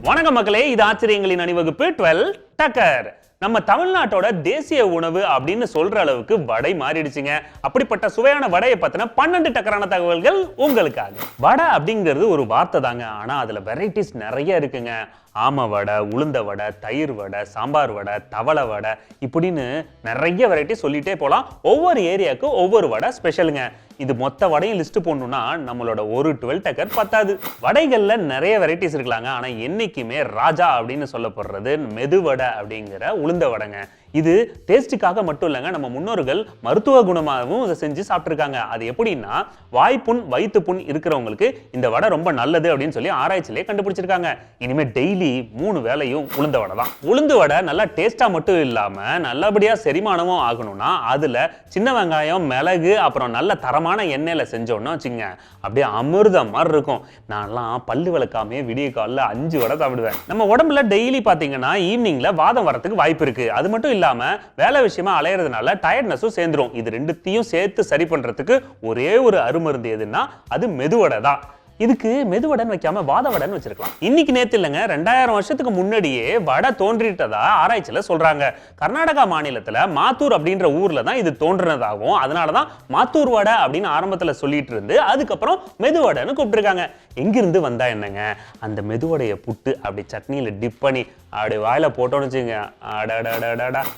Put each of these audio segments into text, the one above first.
வணக்கம் மக்களே, இது ஆச்சரியங்களின் அணிவகுப்பு 12 டக்கர். நம்ம தமிழ்நாட்டோட தேசிய உணவு அப்படின்னு சொல்ற அளவுக்கு வடை மாறிடுச்சுங்க. அப்படிப்பட்ட சுவையான வடையை பத்தின 12 டக்கரான தகவல்கள் உங்களுக்காக. வடை அப்படிங்கிறது ஒரு வார்த்தை தாங்க, ஆனா அதுல வெரைட்டிஸ் நிறைய இருக்குங்க. ஆம வடை, உளுந்த வடை, தயிர் வடை, சாம்பார் வடை, தவளை வடை, இப்படின்னு நிறைய வெரைட்டி சொல்லிட்டே போலாம். ஒவ்வொரு ஏரியாவுக்கு ஒவ்வொரு வடை ஸ்பெஷலுங்க. இது மொத்த வடையும் லிஸ்ட் போடணும்னா நம்மளோட ஒரு 12 டக்கர் பத்தாது. வடைகள்ல நிறைய வெரைட்டிஸ் இருக்கலாங்க, ஆனா என்னைக்குமே ராஜா அப்படின்னு சொல்லப்படுறது மெது வடை அப்படிங்கிற உளுந்த வடைங்க. இது டேஸ்டுக்காக மட்டும் இல்லைங்க, நம்ம முன்னோர்கள் மருத்துவ குணமாகவும் இதை செஞ்சு சாப்பிட்டுருக்காங்க. அது எப்படின்னா, வாய்ப்புண் வயிற்று புண் இருக்கிறவங்களுக்கு இந்த வடை ரொம்ப நல்லது அப்படின்னு சொல்லி ஆராய்ச்சியிலே கண்டுபிடிச்சிருக்காங்க. இனிமே டெய்லி 3 வேளையும் உளுந்த வடை தான். உளுந்து வடை நல்லா டேஸ்டா மட்டும் இல்லாம நல்லபடியா செரிமானமும் ஆகணும்னா அதுல சின்ன வெங்காயம், மிளகு, அப்புறம் நல்ல தரமான எண்ணெயில செஞ்சோம்னா வச்சுங்க, அப்படியே அமிர்தம் மாதிரி இருக்கும். நான்லாம் பல்லு விளக்காமே விடிய காலில் 5 வடை சாப்பிடுவேன். நம்ம உடம்புல டெய்லி பாத்தீங்கன்னா ஈவினிங்ல வாதம் வரத்துக்கு வாய்ப்பு இருக்கு. அது மட்டும் இல்லாம வேலை விஷயமா அலையறதுனால டயர்ட்னஸும் சேர்ந்துரும். இது ரெண்டுத்தையும் சேர்த்து சரி பண்றதுக்கு ஒரே ஒரு அருமருந்து எதுன்னா அது மெதுவடை தான். இதுக்கு மெதுவடைன்னு வைக்காம வாத வடைன்னு வச்சிருக்கலாம். இன்னைக்கு நேத்து இல்லைங்க, 2000 வருஷத்துக்கு முன்னாடியே வடை தோன்றிட்டதா ஆராய்ச்சியில சொல்றாங்க. கர்நாடகா மாநிலத்துல மாத்தூர் அப்படின்ற ஊர்ல தான் இது தோன்றினதாகவும், அதனாலதான் மாத்தூர் வடை அப்படின்னு ஆரம்பத்துல சொல்லிட்டு இருந்து அதுக்கப்புறம் மெதுவடைன்னு கூப்பிட்டுருக்காங்க. எங்கிருந்து வந்தா என்னங்க, அந்த மெதுவடைய புட்டு அப்படி சட்னியில டிப் பண்ணி அப்படி வாயில போட்டோன்னு வச்சுங்க,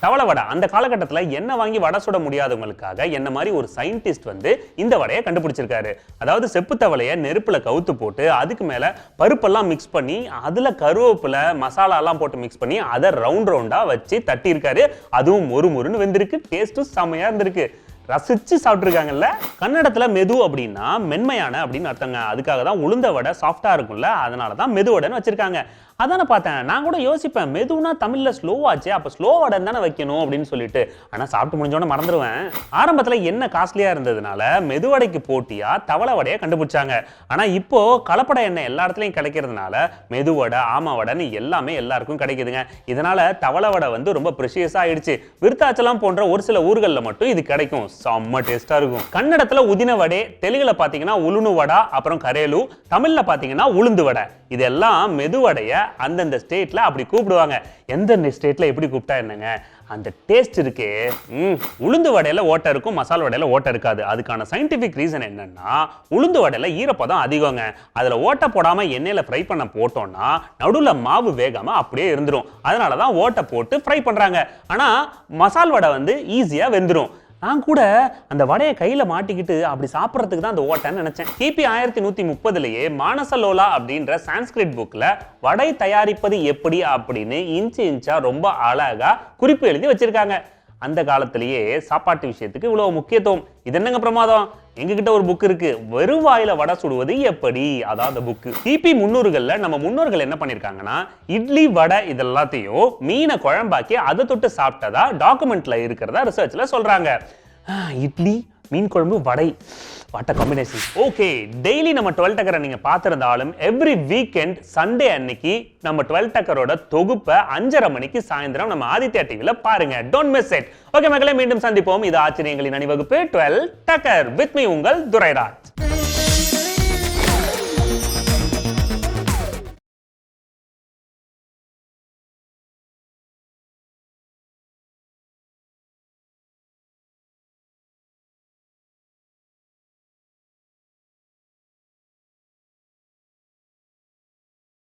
தவளை வடை. அந்த காலகட்டத்தில் எண்ணெய் வாங்கி வடை சுட முடியாதவங்களுக்காக என்ன மாதிரி ஒரு சயின்டிஸ்ட் வந்து இந்த வடையை கண்டுபிடிச்சிருக்காரு. அதாவது செப்பு தவளையை நெருப்புல கவுத்து போட்டு அதுக்கு மேல பருப்பெல்லாம் மிக்ஸ் பண்ணி அதுல கருவேப்பிலை மசாலா எல்லாம் போட்டு மிக்ஸ் பண்ணி அதை ரவுண்ட் ரவுண்டா வச்சு தட்டி இருக்காரு. அதுவும் மொறுமொறுன்னு வெந்திருக்கு, டேஸ்டும் செமையா இருந்திருக்கு. ரசிச்சு சாப்பிட்டுருக்காங்கல்ல. கன்னடத்துல மெது அப்படின்னா மென்மையான அப்படின்னு அர்த்தங்க. அதுக்காக தான் உளுந்த வடை சாஃப்டா இருக்கும்ல, அதனால தான் மெது வடைன்னு வச்சிருக்காங்க. அதான பார்த்தேன், நான் கூட யோசிப்பேன், மெதுனா தமிழ்ல ஸ்லோவாச்சு, அப்ப ஸ்லோ வடைன்னு தானே வைக்கணும் அப்படின்னு சொல்லிட்டு. ஆனா சாப்பிட்டு முடிஞ்சோட மறந்துடுவேன். ஆரம்பத்துல என்ன காஸ்ட்லியா இருந்ததுனால மெதுவடைக்கு போட்டியா தவளை வடையை கண்டுபிடிச்சாங்க. ஆனா இப்போ கலப்பட எண்ணெய் எல்லா இடத்துலயும் கிடைக்கிறதுனால மெதுவடை, ஆம வடைன்னு எல்லாமே எல்லாருக்கும் கிடைக்குதுங்க. இதனால தவளை வடை வந்து ரொம்ப ப்ரெஷியஸா ஆயிடுச்சு. விருத்தாச்சலம் போன்ற ஒரு சில ஊர்கள்ல மட்டும் இது கிடைக்கும். செம்ம டேஸ்டா இருக்கும். கன்னடத்துல உதின வடை, தெலுங்குல பாத்தீங்கன்னா உளுனு வடை, அப்புறம் கரேலு, தமிழ்ல பாத்தீங்கன்னா உளுந்து வடை. இதெல்லாம் மெதுவடைய அந்தந்த ஸ்டேட்ல அப்படி கூப்பிடுவாங்க. எந்த ஸ்டேட்ல எப்படி கூப்பிட்டா என்னங்க, அந்த டேஸ்ட் இருக்கே. உளுந்து வடையில ஓட்டை இருக்கும், மசாலா வடையில ஓட்டை இருக்காது. அதுக்கான சயின்டிபிக் ரீசன் என்னன்னா, உளுந்து வடையில ஈரப்பதம் அதிகங்க. அதுல ஓட்டை போடாம எண்ணெயில ஃப்ரை பண்ண போட்டோம்னா நடுவுல மாவு வேகாம அப்படியே இருந்துரும். அதனாலதான் ஓட்டை போட்டு ஃப்ரை பண்றாங்க. ஆனா மசால் வடை வந்து ஈஸியா வெந்துரும். நான் கூட அந்த வடையை கையில மாட்டிக்கிட்டு அப்படி சாப்பிட்றதுக்கு தான் அந்த ஓட்டைன்னு நினைச்சேன். கிபி 1130லயே மானசலோலா அப்படின்ற சான்ஸ்கிரிட் புக்ல வடை தயாரிப்பது எப்படி அப்படின்னு இன்ச்சு இன்ச்சா ரொம்ப அழகா குறிப்பு எழுதி வச்சிருக்காங்க. அந்த காலத்திலேயே சாப்பாட்டு விஷயத்துக்கு இவ்வளவு முக்கியத்துவம். இது என்னங்க பிரமாதம், எங்ககிட்ட ஒரு புக் இருக்கு, வெறும் வாயில வடை சுடுவது எப்படி, அதான் அந்த புக். கிபி 300கள்ல நம்ம முன்னோர்கள் என்ன பண்ணிருக்காங்கன்னா, இட்லி வடை இதெல்லாத்தையும் மீனை குழம்பாக்கி அதை தொட்டு சாப்பிட்டதா டாக்குமெண்ட்ல இருக்கிறதா ரிசர்ச்ல சொல்றாங்க. இட்லி, மீன் குழம்பு, vada, what a combination. Okay, daily நம்ம 12 டக்கரை நீங்க பார்த்திருந்தாலும் எவ்ரி வீக்கெண்ட் சண்டே அன்னைக்கு நம்ம 12 டக்கரோட தொகுப்பை 5:30 மணிக்கு சாயந்தரம் நம்ம ஆதித்யா டிவில பாருங்க. Don't miss it. ஓகே மக்களே, மீண்டும் சந்திப்போம். இது ஆச்சரியங்களின் அணிவகுப்பு 12 டக்கர் வித் மீ உங்கள் துரைராஜ்.